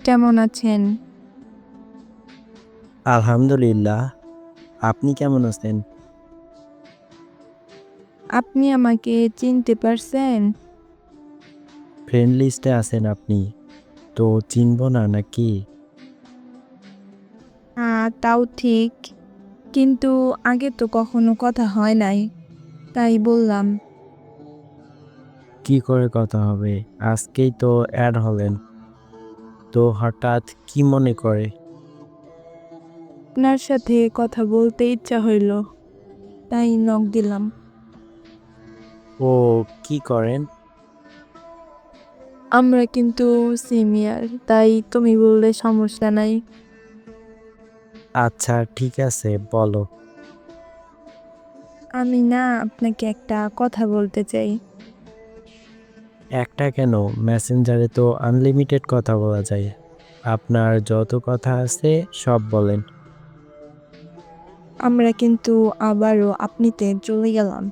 কেমন আছেন? আলহামদুলিল্লাহ। আপনি কেমন আছেন? আপনি আমাকে চিনতে পারছেন? ফ্রেন্ড লিস্টে আছেন আপনি। তো চিনব না নাকি? তাও ঠিক। কিন্তু আগে তো কখনো কথা হয় নাই। তাই বললাম। কি করে কথা হবে? আজকেই তো অ্যাড হলেন। তো হঠাৎ কি মনে করে? আপনার সাথে কথা বলতে ইচ্ছা হইল। তাই নক দিলাম। ও কি করেন? আমরা কিন্তু সিনিয়র, তাই তুমি বললে সমস্যা নাই। আচ্ছা ঠিক আছে বলো। আমি না আপনাকে একটা কথা বলতে চাই। একটা কেন? মেসেঞ্জারে তো আনলিমিটেড কথা বলা যায়। আপনার যত কথা আছে সব বলেন। আমরা কিন্তু আবারও আপনিতে চলে গেলাম।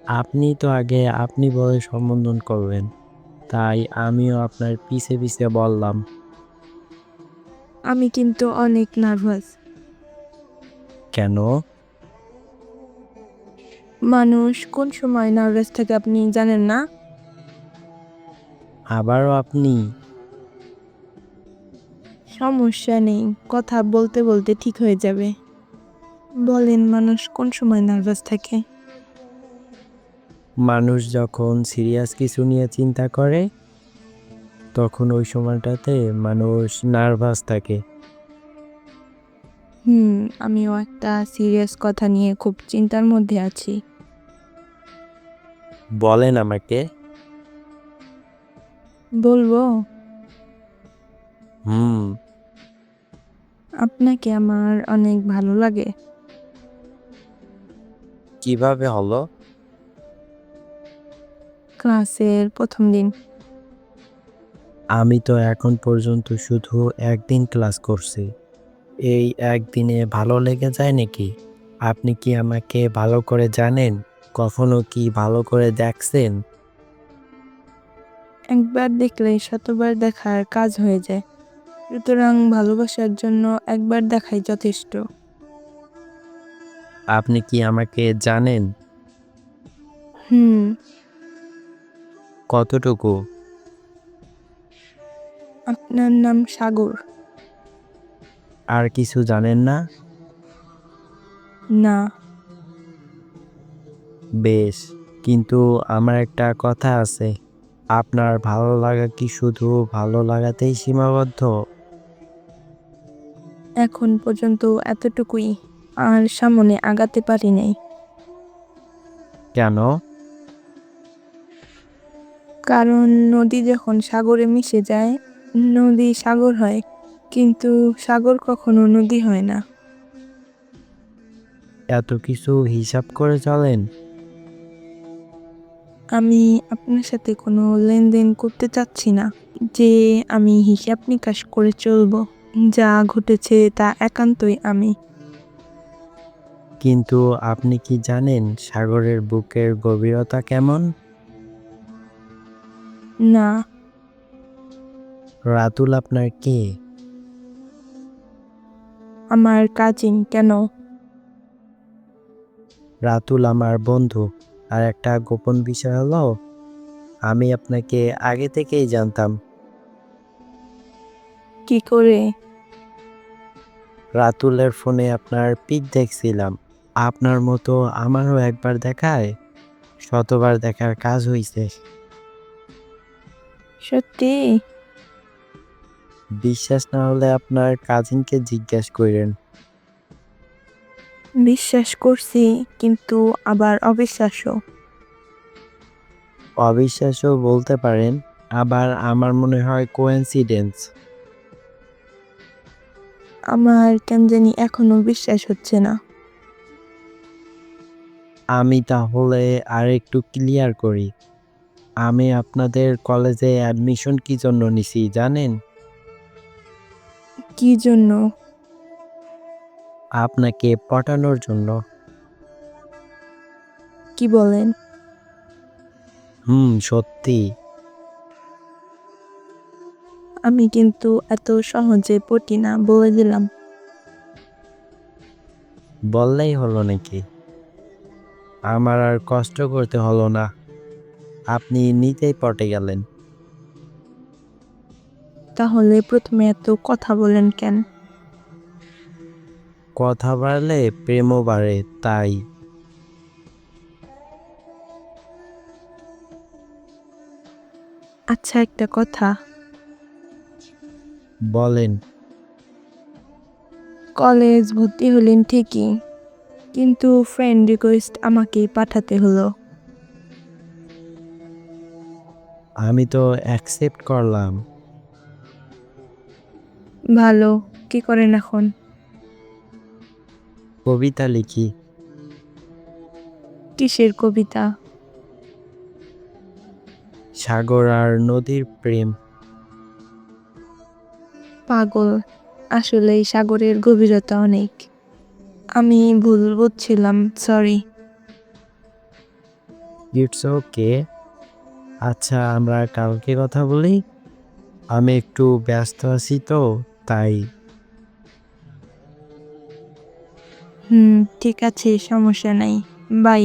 আপনি তো আগে আপনি বলে সম্বোধন করবেন। তাই আমিও আপনার পিছে পিছে বললাম। আমি কিন্তু অনেক নার্ভাস। কেন? মানুষ কোন সময় নার্ভাস থাকে আপনি জানেন না? আবারও আপনি? সমস্যা নেই, কথা বলতে বলতে ঠিক হয়ে যাবে। বলেন, মানুষ কোন সময় নার্ভাস থাকে? মানুষ যখন সিরিয়াস কিছু নিয়ে চিন্তা করে তখন ওই সময়টাতে মানুষ নার্ভাস থাকে। আমিও একটা সিরিয়াস কথা নিয়ে খুব চিন্তার মধ্যে আছি। বলেন আমাকে। বলবো? হুম। আপনাকে আমার অনেক ভালো লাগে। কিভাবে হলো? ক্লাসের প্রথম দিন। আমি তো এখন পর্যন্ত শুধু একদিন ক্লাস করছি। এই একদিনে ভালো লেগে যায় নাকি? আপনি কি আমাকে ভালো করে জানেন? কখনো কি ভালো করে দেখছেন? একবার দেখলে শতবার দেখার কাজ হয়ে যায়। সুতরাং ভালোবাসার জন্য একবার দেখাই যথেষ্ট। আপনি কি আমাকে জানেন? হুম। কতটুকু? আপনার নাম সাগর। আর কিছু জানেন না? না। বেশ, কিন্তু আমার একটা কথা আছে। আপনার ভালো লাগা কি শুধু ভালো লাগাতেই সীমাবদ্ধ? এখন পর্যন্ত এতটুকুই। আর সামনে আগাতে পারি নাই। কেন? কারণ নদী যখন সাগরে মিশে যায়, নদী সাগর হয়, কিন্তু সাগর কখনো নদী হয় না। এত কিছু হিসাব করে চলেন? আমি আপনার সাথে কোনো লেনদেন করতে চাচ্ছি না যে আমি হিসাব নিকাশ করে চলবো। যা ঘটেছে তা একান্তই আমি। কিন্তু আপনি কি জানেন সাগরের বুকের গভীরতা কেমন? না। রাতুল আপনার কে? আমার কাজিন। কেন? রাতুল আমার বন্ধু। আর একটা গোপন বিষয় হলো, আমি আপনাকে আগে থেকেই জানতাম। কি করে? রাতুলের ফোনে আপনার পিক দেখছিলাম। আপনার মতো আমারও একবার দেখায় শতবার দেখার কাজ হইছে। সত্যি? বিশ্বাস না হলে আপনার কাজিনকে জিজ্ঞেস করেন। বিশ্বাস করছি, কিন্তু আবার অবিশ্বাসও। অবিশ্বাসও বলতে পারেন, আবার আমার মনে হয় কোইন্সিডেন্স। আমার কেন জানি এখনো বিশ্বাস হচ্ছে না। আমি তাহলে আর একটু ক্লিয়ার করি। আমি আপনাদের কলেজে অ্যাডমিশন কি জন্য নিছি জানেন? কি জন্য? আপনাকে পটানোর জন্য। কি বলেন? সত্যি। আমি কিন্তু এত সহজে পটি না, বলে দিলাম। বললেই হলো নাকি? আমার আর কষ্ট করতে হলো না। আপনি নিতেই পটে গেলেন। তাহলে প্রথমে এত কথা বলেন কেন? কথা বাড়লে প্রেমও বাড়ে, তাই। আচ্ছা, একটা কথা। বলেন। কলেজ ভর্তি হলেন ঠিকই, কিন্তু ফ্রেন্ড রিকোয়েস্ট আমাকেই পাঠাতে হলো। আমি তো অ্যাকসেপ্ট করলাম। ভালো। কি করেন এখন? কবিতা লিখি। কিসের কবিতা? সাগর আর নদীর প্রেম। পাগল। আসলেই সাগরের গভীরতা অনেক। আমি ভুল বুঝছিলাম, সরি। It's okay. আচ্ছা, আমরা কালকে কথা বলি। আমি একটু ব্যস্ত আছি তো, তাই। ঠিক আছে, সমস্যা নাই। বাই।